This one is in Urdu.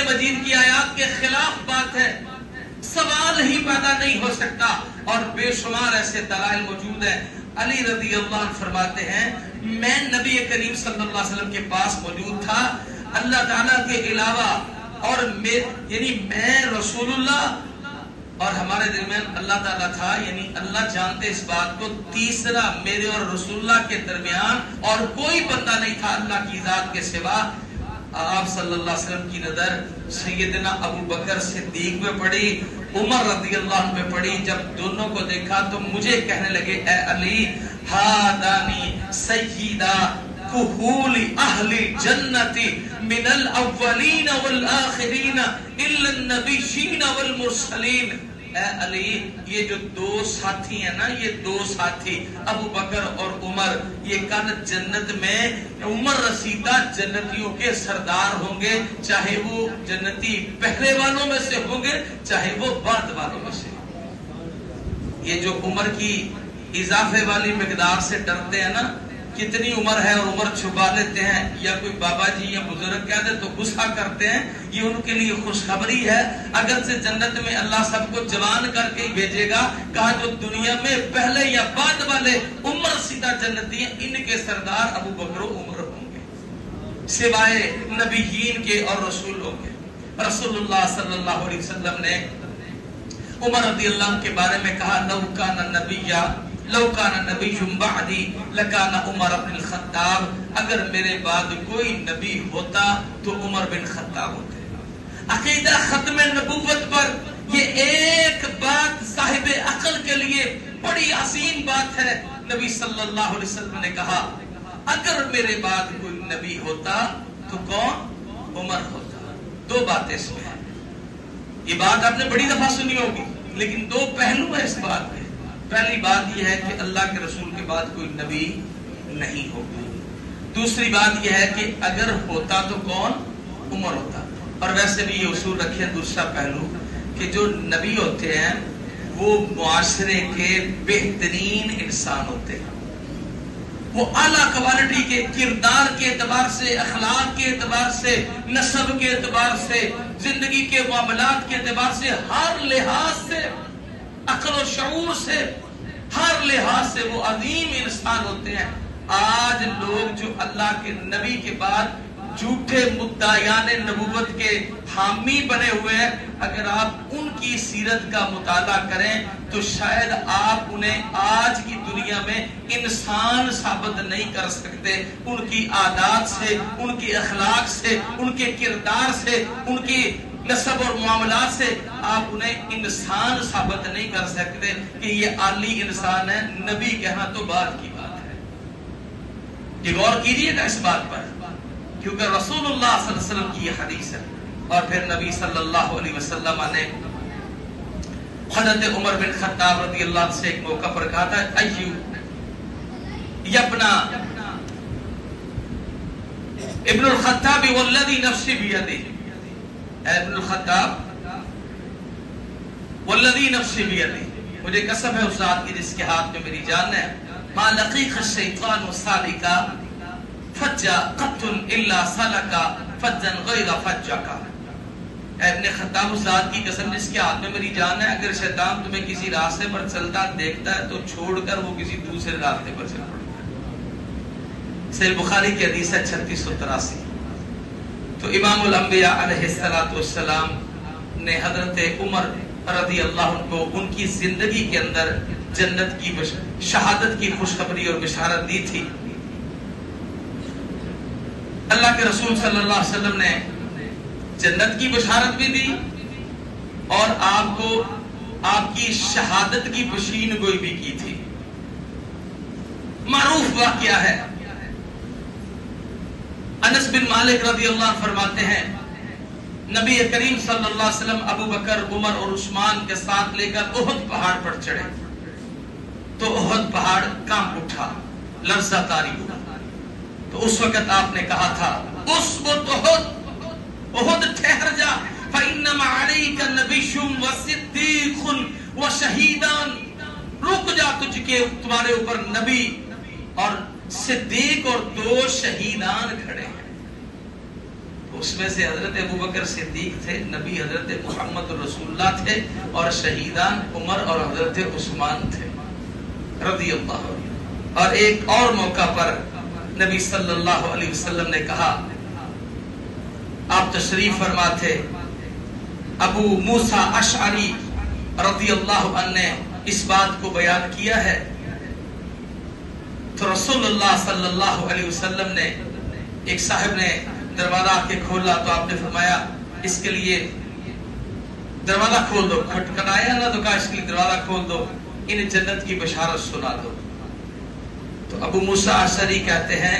مجید کی آیات کے خلاف بات ہے، سوال ہی پیدا نہیں ہو سکتا، اور بے شمار ایسے دلائل موجود ہیں۔ علی رضی اللہ عنہ فرماتے ہیں میں نبی کریم صلی اللہ علیہ وسلم کے پاس موجود تھا، اللہ تعالیٰ کے علاوہ اور یعنی میں رسول اللہ اور ہمارے درمیان اللہ تعالیٰ تھا، یعنی اللہ جانتے اس بات کو، تیسرا میرے اور رسول اللہ کے درمیان اور کوئی بندہ نہیں تھا اللہ کی ذات کے سوا۔ آپ صلی اللہ علیہ وسلم کی نظر سیدنا ابو بکر صدیق میں پڑی، عمر رضی اللہ عنہ میں پڑی۔ جب دونوں کو دیکھا تو مجھے کہنے لگے اے علی، ہادانی سیدہ کہول اہل جنت من الاولین والآخرین الا النبیین والمرسلین۔ اے علی، یہ جو دو ساتھی ہیں نا، یہ دو ساتھی ابو بکر اور عمر، یہ کل جنت میں عمر رسیدہ جنتیوں کے سردار ہوں گے، چاہے وہ جنتی پہلے والوں میں سے ہوں گے چاہے وہ بعد والوں میں سے۔ یہ جو عمر کی اضافے والی مقدار سے ڈرتے ہیں نا، کتنی عمر ہے اور عمر چھپا لیتے ہیں، یا کوئی بابا جی یا بزرگ کہہ دے تو غصہ کرتے ہیں، یہ ان کے لیے خوشخبری ہے۔ اگر سے جنت میں اللہ سب کو جوان کر کے بھیجے گا، کہا جو دنیا میں پہلے یا بعد والے عمر سیدھا جنتی ہیں، ان کے سردار ابو بکر و عمر ہوں گے، سوائے نبیین کے اور رسولوں کے۔ رسول اللہ صلی اللہ علیہ وسلم نے عمر رضی اللہ عنہ کے بارے میں کہا لو کان نبی بعدی لکان عمر بن الخطاب، اگر میرے بعد کوئی نبی ہوتا تو عمر بن خطاب ہوتے۔ عقیدہ ختم نبوت پر یہ ایک بات صاحب عقل کے لیے بڑی عظیم بات ہے۔ نبی صلی اللہ علیہ وسلم نے کہا اگر میرے بعد کوئی نبی ہوتا تو کون؟ عمر ہوتا۔ دو باتیں اس میں ہیں، یہ بات آپ نے بڑی دفعہ سنی ہوگی، لیکن دو پہلو ہیں اس بات کے۔ پہلی بات یہ ہے کہ اللہ کے رسول کے بعد کوئی نبی نہیں ہوگا، دوسری بات یہ ہے کہ اگر ہوتا تو کون؟ عمر ہوتا۔ اور ویسے بھی یہ اصول رکھیں دوسرا پہلو کہ جو نبی ہوتے ہیں وہ معاشرے کے بہترین انسان ہوتے ہیں، وہ اعلیٰ کوالٹی کے کردار کے اعتبار سے، اخلاق کے اعتبار سے، نسب کے اعتبار سے، زندگی کے معاملات کے اعتبار سے، ہر لحاظ سے، عقل و شعور سے، ہر لحاظ سے وہ عظیم انسان ہوتے ہیں۔ آج لوگ جو اللہ کے نبی کے بعد جھوٹے مدعیان نبوت کے حامی بنے ہوئے ہیں، اگر آپ ان کی سیرت کا مطالعہ کریں تو شاید آپ انہیں آج کی دنیا میں انسان ثابت نہیں کر سکتے۔ ان کی عادات سے، ان کی اخلاق سے، ان کے کردار سے، ان کی نسب اور معاملات سے آپ انہیں انسان ثابت نہیں کر سکتے کہ یہ عالی انسان ہے۔ نبی کہنا تو بعد کی بات ہے، یہ غور کیجئے گا اس بات پر، کیونکہ رسول اللہ صلی اللہ علیہ وسلم کی یہ حدیث ہے۔ اور پھر نبی صلی اللہ علیہ وسلم نے حضرت عمر بن خطاب رضی اللہ عنہ سے ایک موقع پر کہا تھا ایو یبنا ابن الخطاب والذی نفسی بیدہ، اے ابن الخطاب والذی نفسی بیدہ، مجھے قسم ہے اس ذات کی جس کے ہاتھ میں میری جان ہے، ما لقیق الشیطان سالکا فجا قط الا سلکا فجا غیر فجکا۔ اے ابن خطاب اس ذات کی قسم جس کے ہاتھ میں میری جان ہے، اگر شیطان تمہیں کسی راستے پر چلتا دیکھتا ہے تو چھوڑ کر وہ کسی دوسرے راستے پر چل پڑتا ہے۔ صحیح بخاری کی حدیث ہے 3683۔ تو امام الانبیاء علیہ السلام نے حضرت عمر رضی اللہ عنہ کو ان کی زندگی کے اندر جنت کی شہادت کی خوشخبری اور بشارت دی تھی۔ اللہ کے رسول صلی اللہ علیہ وسلم نے جنت کی بشارت بھی دی اور آپ کو آپ کی شہادت کی پیشین گوئی بھی کی تھی۔ معروف واقعہ ہے، انس بن مالک رضی اللہ عنہ فرماتے ہیں نبی کریم صلی اللہ علیہ وسلم ابو بکر، عمر اور عثمان کے ساتھ لے کر احد پہاڑ پر چڑھے تو احد پہاڑ کانپ اٹھا، لرزہ طاری ہوا۔ تو اس وقت آپ نے کہا تھا اسبت احد ٹھہر جا، فإنما علیک نبی وصدیق وشہیدان، رک جا، تجھ کے تمہارے اوپر نبی اور صدیق اور 2 شہیدان کھڑے ہیں۔ اس میں سے حضرت ابوبکر صدیق تھے، نبی حضرت محمد رسولullah تھے، اور شہیدان عمر اور حضرت عثمان تھے رضی اللہ عنہ۔ اور ایک اور موقع پر نبی صلی اللہ علیہ وسلم نے کہا، آپ تشریف فرما تھے، ابو موسیٰ اشعری رضی اللہ عنہ نے اس بات کو بیان کیا ہے، تو رسول اللہ صلی اللہ علیہ وسلم نے، ایک صاحب نے دروازہ کے کھولا تو آپ نے فرمایا اس کے لیے دروازہ کھول دو، کھٹکھٹایا نہ تو کہا اس کے لیے دروازہ کھول دو، انہیں جنت کی بشارت سنا دو۔ تو ابو موسیٰ اشعری کہتے ہیں